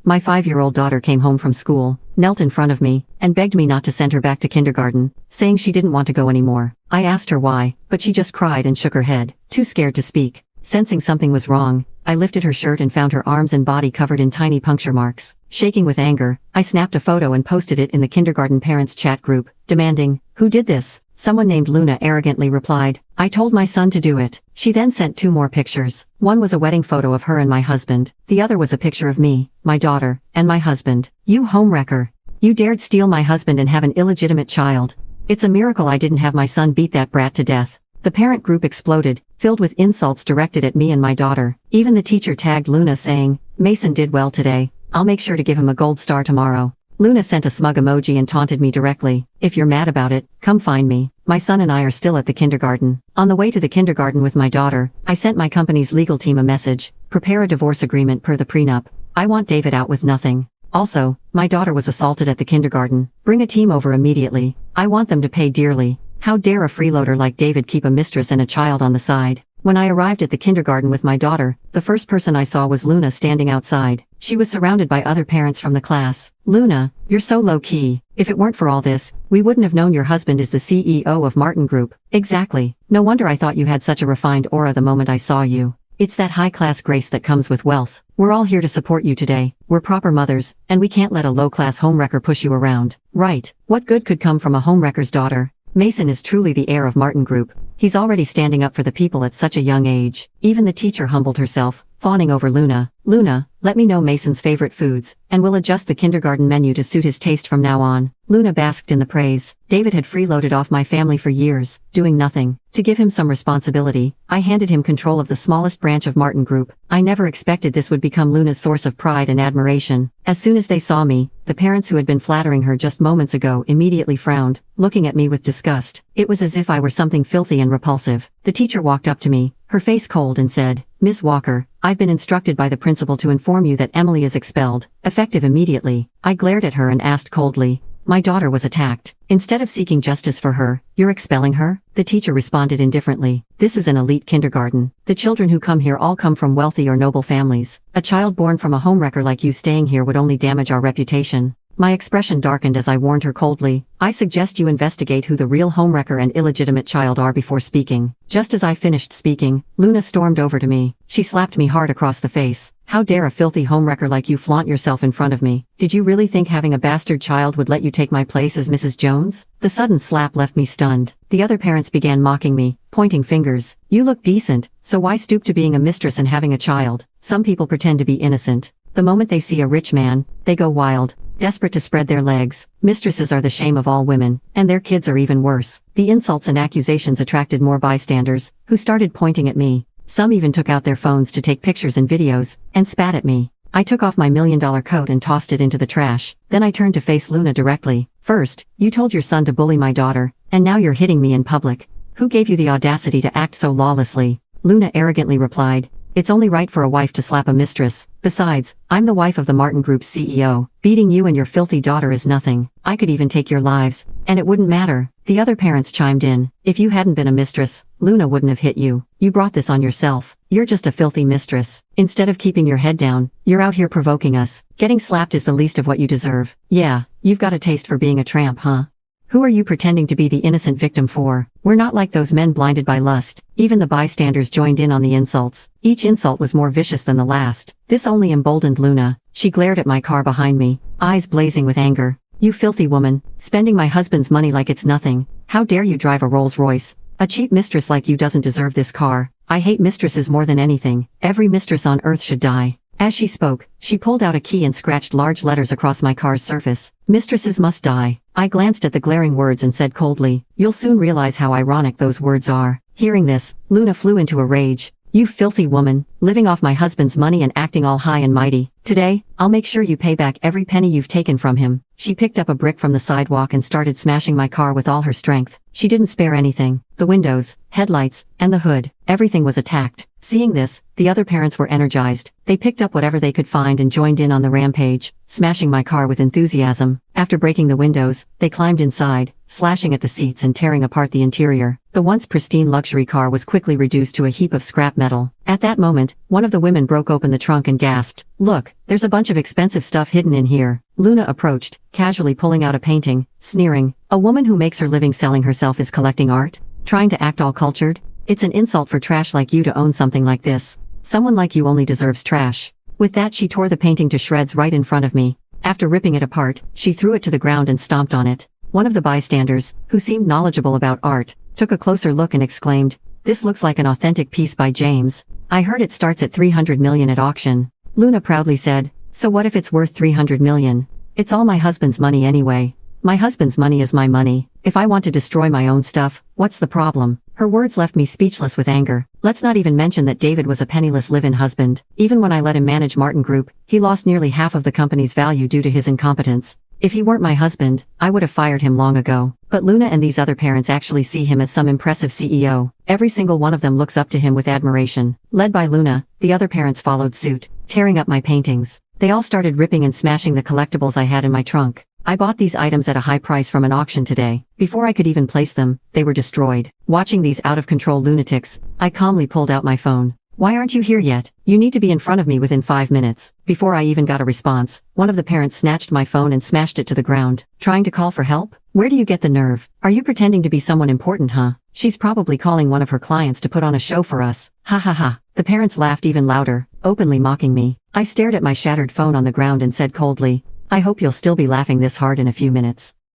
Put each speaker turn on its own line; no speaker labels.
My 5-year-old daughter came home from school, knelt in front of me, and begged me not to send her back to kindergarten, saying she didn't want to go anymore. I asked her why, but she just cried and shook her head, too scared to speak. Sensing something was wrong, I lifted her shirt and found her arms and body covered in tiny puncture marks. Shaking with anger, I snapped a photo and posted it in the kindergarten parents chat group, demanding, "Who did this?" Someone named Luna arrogantly replied, "I told my son to do it." She then sent 2 more pictures. One was a wedding photo of her and my husband. The other was a picture of me, my daughter, and my husband. "You homewrecker. You dared steal my husband and have an illegitimate child. It's a miracle I didn't have my son beat that brat to death." The parent group exploded, filled with insults directed at me and my daughter. Even the teacher tagged Luna saying, "Mason did well today. I'll make sure to give him a gold star tomorrow." Luna sent a smug emoji and taunted me directly, "If you're mad about it, come find me." My son and I are still at the kindergarten. On the way to the kindergarten with my daughter, I sent my company's legal team a message, "Prepare a divorce agreement per the prenup. I want David out with nothing." Also, my daughter was assaulted at the kindergarten. "Bring a team over immediately. I want them to pay dearly. How dare a freeloader like David keep a mistress and a child on the side?" When I arrived at the kindergarten with my daughter, the first person I saw was Luna standing outside. She was surrounded by other parents from the class. "Luna, you're so low-key. If it weren't for all this, we wouldn't have known your husband is the CEO of Martin Group." "Exactly. No wonder I thought you had such a refined aura the moment I saw you. It's that high-class grace that comes with wealth. We're all here to support you today. We're proper mothers, and we can't let a low-class homewrecker push you around." Right. What good could come from a homewrecker's daughter? Mason is truly the heir of Martin Group. He's already standing up for the people at such a young age. Even the teacher humbled herself, fawning over Luna. "Luna, let me know Mason's favorite foods, and we'll adjust the kindergarten menu to suit his taste from now on." Luna basked in the praise. David had freeloaded off my family for years, doing nothing. To give him some responsibility, I handed him control of the smallest branch of Martin Group. I never expected this would become Luna's source of pride and admiration. As soon as they saw me, the parents who had been flattering her just moments ago immediately frowned, looking at me with disgust. It was as if I were something filthy and repulsive. The teacher walked up to me, her face cold, and said, "Miss Walker, I've been instructed by the principal to inform you that Emily is expelled, effective immediately." I glared at her and asked coldly, "My daughter was attacked. Instead of seeking justice for her, you're expelling her?" The teacher responded indifferently, "This is an elite kindergarten. The children who come here all come from wealthy or noble families. A child born from a homewrecker like you staying here would only damage our reputation." My expression darkened as I warned her coldly, "I suggest you investigate who the real homewrecker and illegitimate child are before speaking." Just as I finished speaking, Luna stormed over to me. She slapped me hard across the face. "How dare a filthy homewrecker like you flaunt yourself in front of me? Did you really think having a bastard child would let you take my place as Mrs. Jones?" The sudden slap left me stunned. The other parents began mocking me, pointing fingers. "You look decent, so why stoop to being a mistress and having a child?" Some people pretend to be innocent. The moment they see a rich man, they go wild, desperate to spread their legs. Mistresses are the shame of all women, and their kids are even worse. The insults and accusations attracted more bystanders, who started pointing at me. Some even took out their phones to take pictures and videos, and spat at me. I took off my $1 million coat and tossed it into the trash. Then I turned to face Luna directly. "First, you told your son to bully my daughter, and now you're hitting me in public. Who gave you the audacity to act so lawlessly?" Luna arrogantly replied, "It's only right for a wife to slap a mistress. Besides, I'm the wife of the Martin Group's CEO. Beating you and your filthy daughter is nothing. I could even take your lives, and it wouldn't matter." The other parents chimed in, "If you hadn't been a mistress, Luna wouldn't have hit you. You brought this on yourself. You're just a filthy mistress. Instead of keeping your head down, you're out here provoking us. Getting slapped is the least of what you deserve. Yeah, you've got a taste for being a tramp, huh? Who are you pretending to be the innocent victim for? We're not like those men blinded by lust." Even the bystanders joined in on the insults. Each insult was more vicious than the last. This only emboldened Luna. She glared at my car behind me, eyes blazing with anger. "You filthy woman, spending my husband's money like it's nothing. How dare you drive a Rolls-Royce? A cheap mistress like you doesn't deserve this car. I hate mistresses more than anything. Every mistress on earth should die." As she spoke, she pulled out a key and scratched large letters across my car's surface. "Mistresses must die." I glanced at the glaring words and said coldly, "You'll soon realize how ironic those words are." Hearing this, Luna flew into a rage. "You filthy woman, living off my husband's money and acting all high and mighty. Today, I'll make sure you pay back every penny you've taken from him." She picked up a brick from the sidewalk and started smashing my car with all her strength. She didn't spare anything. The windows, headlights, and the hood. Everything was attacked. Seeing this, the other parents were energized. They picked up whatever they could find and joined in on the rampage, smashing my car with enthusiasm. After breaking the windows, they climbed inside, slashing at the seats and tearing apart the interior. The once pristine luxury car was quickly reduced to a heap of scrap metal. At that moment, one of the women broke open the trunk and gasped, "Look, there's a bunch of expensive stuff hidden in here." Luna approached, casually pulling out a painting, sneering, "A woman who makes her living selling herself is collecting art? Trying to act all cultured? It's an insult for trash like you to own something like this. Someone like you only deserves trash." With that, she tore the painting to shreds right in front of me. After ripping it apart, she threw it to the ground and stomped on it. One of the bystanders, who seemed knowledgeable about art, took a closer look and exclaimed, "This looks like an authentic piece by James. I heard it starts at 300 million at auction." Luna proudly said, "So what if it's worth 300 million? It's all my husband's money anyway. My husband's money is my money. If I want to destroy my own stuff, what's the problem?" Her words left me speechless with anger. Let's not even mention that David was a penniless live-in husband. Even when I let him manage Martin Group, he lost nearly half of the company's value due to his incompetence. If he weren't my husband, I would have fired him long ago. But Luna and these other parents actually see him as some impressive CEO. Every single one of them looks up to him with admiration. Led by Luna, the other parents followed suit, tearing up my paintings. They all started ripping and smashing the collectibles I had in my trunk. I bought these items at a high price from an auction today. Before I could even place them, they were destroyed. Watching these out-of-control lunatics, I calmly pulled out my phone. "Why aren't you here yet? You need to be in front of me within 5 minutes." Before I even got a response, one of the parents snatched my phone and smashed it to the ground. "Trying to call for help? Where do you get the nerve? Are you pretending to be someone important, huh? She's probably calling one of her clients to put on a show for us. Ha ha ha." The parents laughed even louder, openly mocking me. I stared at my shattered phone on the ground and said coldly, "I hope you'll still be laughing this hard in a few minutes."